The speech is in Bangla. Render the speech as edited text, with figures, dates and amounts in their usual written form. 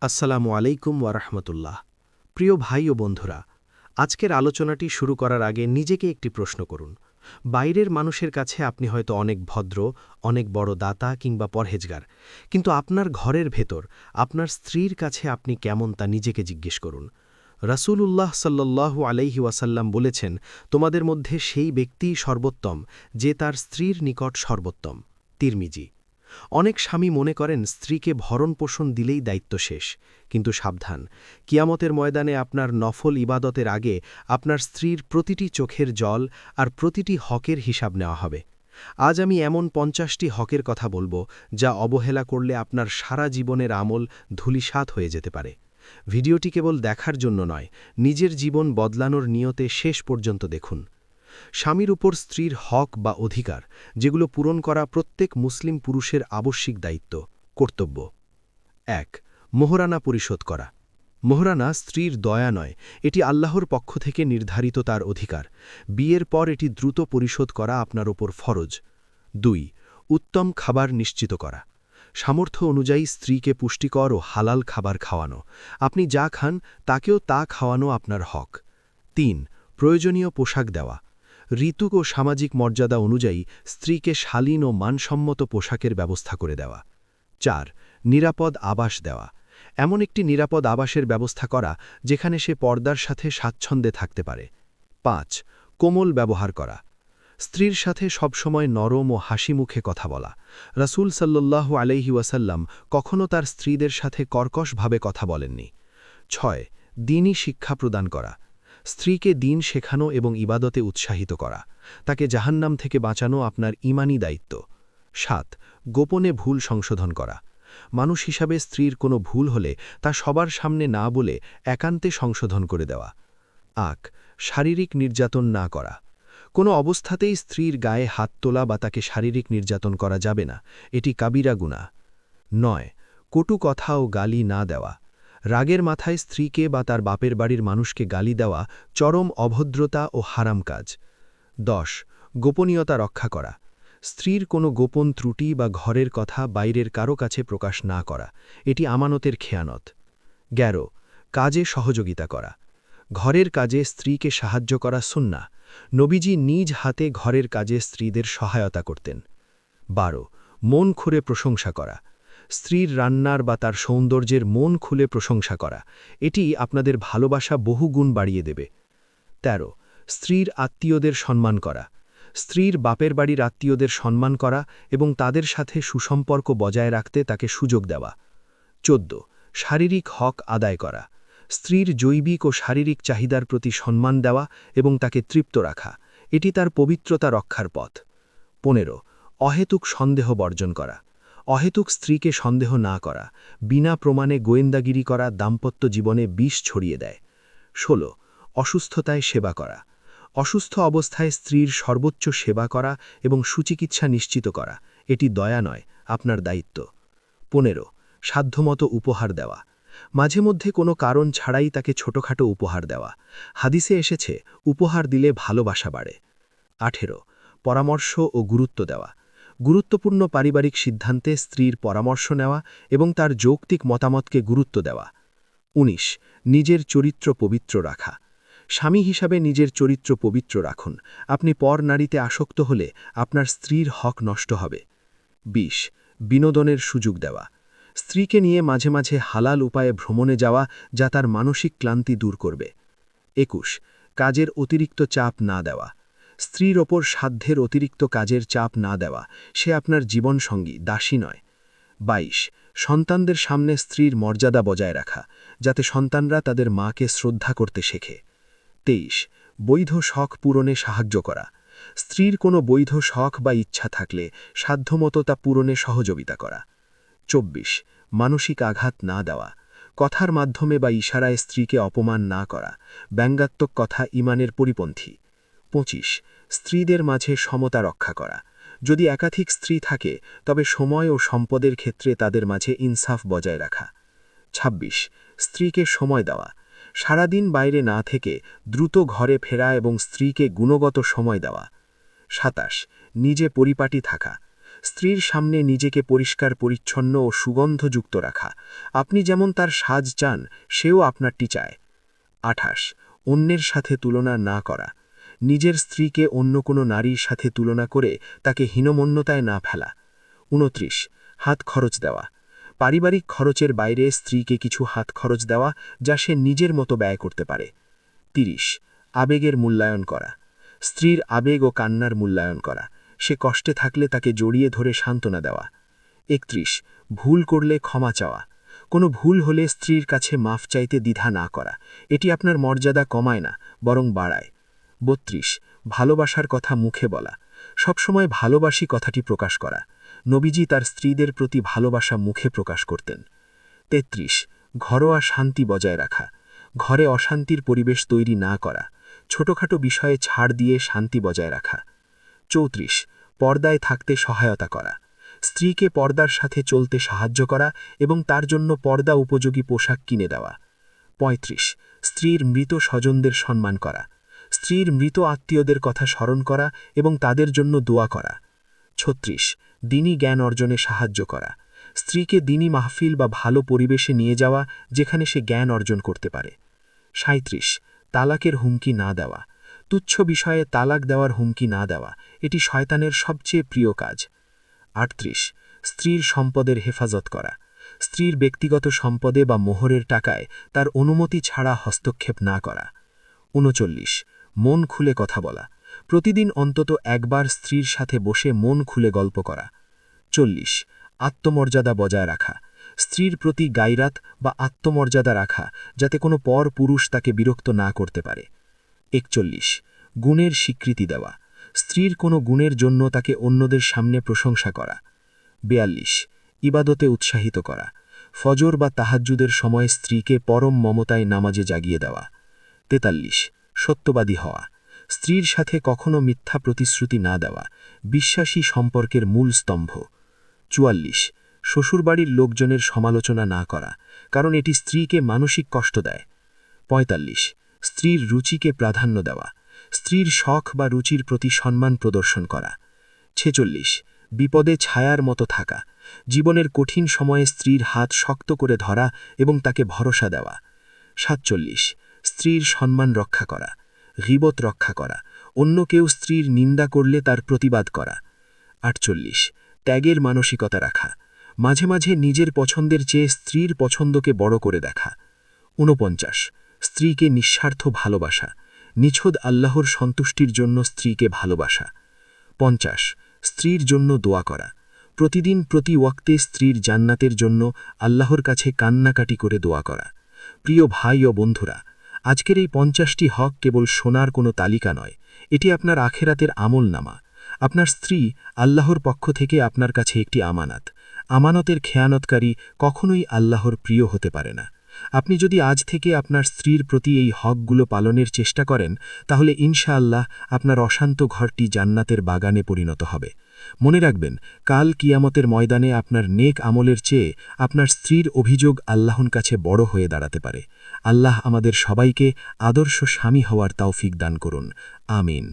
আসসালামু আলাইকুম ওয়ারাহমতুল্লাহ। প্রিয় ভাই ও বন্ধুরা, আজকের আলোচনাটি শুরু করার আগে নিজেকে একটি প্রশ্ন করুন। বাইরের মানুষের কাছে আপনি হয়তো অনেক ভদ্র, অনেক বড় দাতা কিংবা পরহেজগার, কিন্তু আপনার ঘরের ভেতর আপনার স্ত্রীর কাছে আপনি কেমন তা নিজেকে জিজ্ঞেস করুন। রাসূলুল্লাহ সাল্লাল্লাহু আলাইহি ওয়াসাল্লাম বলেছেন, তোমাদের মধ্যে সেই ব্যক্তিই সর্বোত্তম যে তার স্ত্রীর নিকট সর্বোত্তম। তিরমিজি। অনেক স্বামী মনে করেন স্ত্রীকে ভরণপোষণ দিলেই দায়িত্ব শেষ, কিন্তু সাবধান, কিয়ামতের ময়দানে আপনার নফল ইবাদতের আগে আপনার স্ত্রীর প্রতিটি চোখের জল আর প্রতিটি হকের হিসাব নেওয়া হবে। আজ আমি এমন ৫০টি হকের কথা বলবো যা অবহেলা করলে আপনার সারা জীবনের আমল ধূলিসাৎ হয়ে যেতে পারে। ভিডিওটি কেবল দেখার জন্য নয়, নিজের জীবন বদলানোর নিয়তে শেষ পর্যন্ত দেখুন। স্বামীর উপর স্ত্রীর হক বা অধিকার, যেগুলো পূরণ করা প্রত্যেক মুসলিম পুরুষের আবশ্যিক দায়িত্ব, কর্তব্য। ১. মোহরানা পরিশোধ করা। মোহরানা স্ত্রীর দয়া নয়, এটি আল্লাহর পক্ষ থেকে নির্ধারিত তার অধিকার। বিয়ের পর এটি দ্রুত পরিশোধ করা আপনার ওপর ফরজ। ২. উত্তম খাবার নিশ্চিত করা। সামর্থ্য অনুযায়ী স্ত্রীকে পুষ্টিকর ও হালাল খাবার খাওয়ানো। আপনি যা খান তাকেও তা খাওয়ানো আপনার হক। ৩. প্রয়োজনীয় পোশাক দেওয়া। ঋতু ও সামাজিক মর্যাদা অনুযায়ী স্ত্রীকে শালীন ও মানসম্মত পোশাকের ব্যবস্থা করে দেওয়া। ৪. নিরাপদ আবাস দেওয়া। এমন একটি নিরাপদ আবাসের ব্যবস্থা করা যেখানে সে পর্দার সাথে স্বাচ্ছন্দ্যে থাকতে পারে। ৫. কোমল ব্যবহার করা। স্ত্রীর সাথে সবসময় নরম ও হাসি মুখে কথা বলা। রাসূল সাল্লাল্লাহু আলাইহি ওয়াসাল্লাম কখনও তার স্ত্রীদের সাথে কর্কশভাবে কথা বলেননি। ৬. দ্বীনি শিক্ষা প্রদান করা। স্ত্রীকে দ্বীন শেখানো এবং ইবাদতে উৎসাহিত করা। তাকে জাহান্নাম থেকে বাঁচানো আপনার ঈমানী দায়িত্ব। ৭. গোপনে ভুল সংশোধন করা। মানুষ হিসাবে স্ত্রীর কোনো ভুল হলে তা সবার সামনে না বলে একান্তে সংশোধন করে দেওয়া। ৮. শারীরিক নির্যাতন না করা। কোনো অবস্থাতেই স্ত্রীর গায়ে হাত তোলা বা তাকে শারীরিক নির্যাতন করা যাবে না, এটি কাবিরা গুনাহ। ৯. কটু কথা ও গালি না দেওয়া। রাগের মাথায় স্ত্রীকে বা তার বাপের বাড়ির মানুষকে গালি দেওয়া চরম অভদ্রতা ও হারাম কাজ। ১০. গোপনীয়তা রক্ষা করা। স্ত্রীর কোনো গোপন ত্রুটি বা ঘরের কথা বাইরের কারো কাছে প্রকাশ না করা, এটি আমানতের খেয়ানত। ১১. কাজে সহযোগিতা করা। ঘরের কাজে স্ত্রীকে সাহায্য করা সুন্নাহ। নবীজি নিজ হাতে ঘরের কাজে স্ত্রীদের সহায়তা করতেন। ১২. মন খুলে প্রশংসা করা। স্ত্রীর রান্নার বা তার সৌন্দর্যের মন খুলে প্রশংসা করা, এটি আপনাদের ভালোবাসা বহু গুণ বাড়িয়ে দেবে। ১৩. স্ত্রীর আত্মীয়দের সম্মান করা। স্ত্রীর বাপের বাড়ির আত্মীয়দের সম্মান করা এবং তাদের সাথে সুসম্পর্ক বজায় রাখতে তাকে সুযোগ দেওয়া। ১৪. শারীরিক হক আদায় করা। স্ত্রীর জৈবিক ও শারীরিক চাহিদার প্রতি সম্মান দেওয়া এবং তাকে তৃপ্ত রাখা, এটি তার পবিত্রতা রক্ষার পথ। ১৫. অহেতুক সন্দেহ বর্জন করা। অহেতুক স্ত্রীকে সন্দেহ না করা, বিনা প্রমাণে গোয়েন্দাগিরি করা দাম্পত্য জীবনে বিষ ছড়িয়ে দেয়। ১৬. অসুস্থতায় সেবা করা। অসুস্থ অবস্থায় স্ত্রীর সর্বোচ্চ সেবা করা এবং সুচিকিৎসা নিশ্চিত করা, এটি দয়া নয়, আপনার দায়িত্ব। ১৫. সাধ্যমতো উপহার দেওয়া। মাঝে মধ্যে কোনো কারণ ছাড়াই তাকে ছোটখাটো উপহার দেওয়া। হাদিসে এসেছে, উপহার দিলে ভালোবাসা বাড়ে। ১৮. পরামর্শ ও গুরুত্ব দেওয়া। গুরুত্বপূর্ণ পারিবারিক সিদ্ধান্তে স্ত্রীর পরামর্শ নেওয়া এবং তার যৌক্তিক মতামতকে গুরুত্ব দেওয়া। ১৯. নিজের চরিত্র পবিত্র রাখা। স্বামী হিসাবে নিজের চরিত্র পবিত্র রাখুন। আপনি পর নারীতে আসক্ত হলে আপনার স্ত্রীর হক নষ্ট হবে। ২০. বিনোদনের সুযোগ দেওয়া। স্ত্রীকে নিয়ে মাঝে মাঝে হালাল উপায়ে ভ্রমণে যাওয়া যা তার মানসিক ক্লান্তি দূর করবে। ২১. কাজের অতিরিক্ত চাপ না দেওয়া। স্ত্রীর ওপর সাধ্যের অতিরিক্ত কাজের চাপ না দেওয়া, সে আপনার জীবনসঙ্গী, দাসী নয়। ২২. সন্তানদের সামনে স্ত্রীর মর্যাদা বজায় রাখা, যাতে সন্তানরা তাদের মাকে শ্রদ্ধা করতে শেখে। ২৩. বৈধ শখ পূরণে সাহায্য করা। স্ত্রীর কোনো বৈধ শখ বা ইচ্ছা থাকলে সাধ্যমতো তা পূরণে সহযোগিতা করা। ২৪. মানসিক আঘাত না দেওয়া। কথার মাধ্যমে বা ইশারায় স্ত্রীকে অপমান না করা, ব্যঙ্গাত্মক কথা ঈমানের পরিপন্থী। ২৫. স্ত্রীদের মাঝে সমতা রক্ষা করা। যদি একাধিক স্ত্রী থাকে তবে সময় ও সম্পদের ক্ষেত্রে তাদের মাঝে ইনসাফ বজায় রাখা। ২৬. স্ত্রীকে সময় দেওয়া। সারাদিন বাইরে না থেকে দ্রুত ঘরে ফেরা এবং স্ত্রীকে গুণগত সময় দেওয়া। ২৭. নিজে পরিপাটি থাকা। স্ত্রীর সামনে নিজেকে পরিষ্কার পরিচ্ছন্ন ও সুগন্ধযুক্ত রাখা। আপনি যেমন তার সাজ চান, সেও আপনারটি চায়। 28 অন্যের সাথে তুলনা না করা। নিজের স্ত্রীকে অন্য কোনো নারীর সাথে তুলনা করে তাকে হীনমন্যতায় না ফেলা। 29 হাত খরচ দেওয়া। পারিবারিক খরচের বাইরে স্ত্রীকে কিছু হাত খরচ দেওয়া, যা সে নিজের মতো ব্যয় করতে পারে। 30 আবেগের মূল্যায়ন করা। স্ত্রীর আবেগ ও কান্নার মূল্যায়ন করা। সে কষ্টে থাকলে তাকে জড়িয়ে ধরে সান্ত্বনা দেওয়া। 31 ভুল করলে ক্ষমা চাওয়া। কোনো ভুল হলে স্ত্রীর কাছে মাফ চাইতে দ্বিধা না করা। এটি আপনার মর্যাদা কমায় না, বরং বাড়ায়। 32 ভালোবাসার কথা মুখে বলা। সবসময় ভালোবাসি কথাটি প্রকাশ করা। নবীজি তার স্ত্রীদের প্রতি ভালোবাসা মুখে প্রকাশ করতেন। 33 ঘরোয়া শান্তি বজায় রাখা। ঘরে অশান্তির পরিবেশ তৈরি না করা। ছোটখাটো বিষয়ে ছাড় দিয়ে শান্তি বজায় রাখা। 34 পর্দায় থাকতে সহায়তা করা। স্ত্রীকে পর্দার সাথে চলতে সাহায্য করা এবং তার জন্য পর্দা উপযোগী পোশাক কিনে দেওয়া। 35 স্ত্রীর মৃত স্বজনদের সম্মান করা। স্ত্রীর মৃত আত্মীয়দের কথা স্মরণ করা এবং তাদের জন্য দোয়া করা। 36 দ্বীনি জ্ঞান অর্জনে সাহায্য করা। স্ত্রীকে দ্বীনি মাহফিল বা ভালো পরিবেশে নিয়ে যাওয়া, যেখানে সে জ্ঞান অর্জন করতে পারে। 37 তালাকের হুমকি না দেওয়া। তুচ্ছ বিষয়ে তালাক দেওয়ার হুমকি না দেওয়া, এটি শয়তানের সবচেয়ে প্রিয় কাজ। 38 স্ত্রীর সম্পদের হেফাজত করা। স্ত্রীর ব্যক্তিগত সম্পদে বা মোহরের টাকায় তার অনুমতি ছাড়া হস্তক্ষেপ না করা। 39 মন খুলে কথা বলা। প্রতিদিন অন্তত একবার স্ত্রীর সাথে বসে মন খুলে গল্প করা। 40 আত্মমর্যাদা বজায় রাখা। স্ত্রীর প্রতি গাইরাত বা আত্মমর্যাদা রাখা, যাতে কোনো পর পুরুষ তাকে বিরক্ত না করতে পারে। 41 গুণের স্বীকৃতি দেওয়া। স্ত্রীর কোনো গুণের জন্য তাকে অন্যদের সামনে প্রশংসা করা। 42 ইবাদতে উৎসাহিত করা। ফজর বা তাহাজ্জুদের সময় স্ত্রীকে পরম মমতায় নামাজে জাগিয়ে দেওয়া। 43 সত্যবাদী হওয়া। স্ত্রীর সাথে কখনো মিথ্যা প্রতিশ্রুতি না দেওয়া, বিশ্বাসী সম্পর্কের মূল স্তম্ভ। 44 শ্বশুরবাড়ির লোকজনের সমালোচনা না করা, কারণ এটি স্ত্রীকে মানসিক কষ্ট দেয়। 45 স্ত্রীর রুচিকে প্রাধান্য দেওয়া। স্ত্রীর শখ বা রুচির প্রতি সম্মান প্রদর্শন করা। 46 বিপদে ছায়ার মতো থাকা। জীবনের কঠিন সময়ে স্ত্রীর হাত শক্ত করে ধরা এবং তাকে ভরসা দেওয়া। 47 স্ত্রীর সম্মান রক্ষা করা। গীবত রক্ষা করা। অন্য কেউ স্ত্রীর নিন্দা করলে তার প্রতিবাদ করা। 48 ত্যাগের মানসিকতা রাখা। মাঝে মাঝে নিজের পছন্দের চেয়ে স্ত্রীর পছন্দকে বড় করে দেখা। 49 স্ত্রীকে নিঃস্বার্থ ভালোবাসা। নিছদ আল্লাহর সন্তুষ্টির জন্য স্ত্রীকে ভালোবাসা। 50 স্ত্রীর জন্য দোয়া করা। প্রতিদিন প্রতি ওয়াক্তে স্ত্রীর জান্নাতের জন্য আল্লাহর কাছে কান্নাকাটি করে দোয়া করা। প্রিয় ভাই ও বন্ধুরা, আজকের এই 50টি হক কেবল শোনার কোনো তালিকা নয়, এটি আপনার আখেরাতের আমলনামা। আপনার স্ত্রী আল্লাহর পক্ষ থেকে আপনার কাছে একটি আমানত। আমানতের খেয়ানতকারী কখনোই আল্লাহর প্রিয় হতে পারে না। আপনি যদি আজ থেকে আপনার স্ত্রীর প্রতি এই হকগুলো পালনের চেষ্টা করেন, তাহলে ইনশাআল্লাহ আপনার অশান্ত ঘরটি জান্নাতের বাগানে পরিণত হবে। মনে রাখবেন, কাল কিয়ামতের ময়দানে আপনার নেক আমলের চেয়ে আপনার স্ত্রীর অভিযোগ আল্লাহর কাছে বড় হয়ে দাঁড়াতে পারে। আল্লাহ আমাদের সবাইকে আদর্শ স্বামী হওয়ার তৌফিক দান করুন। আমিন।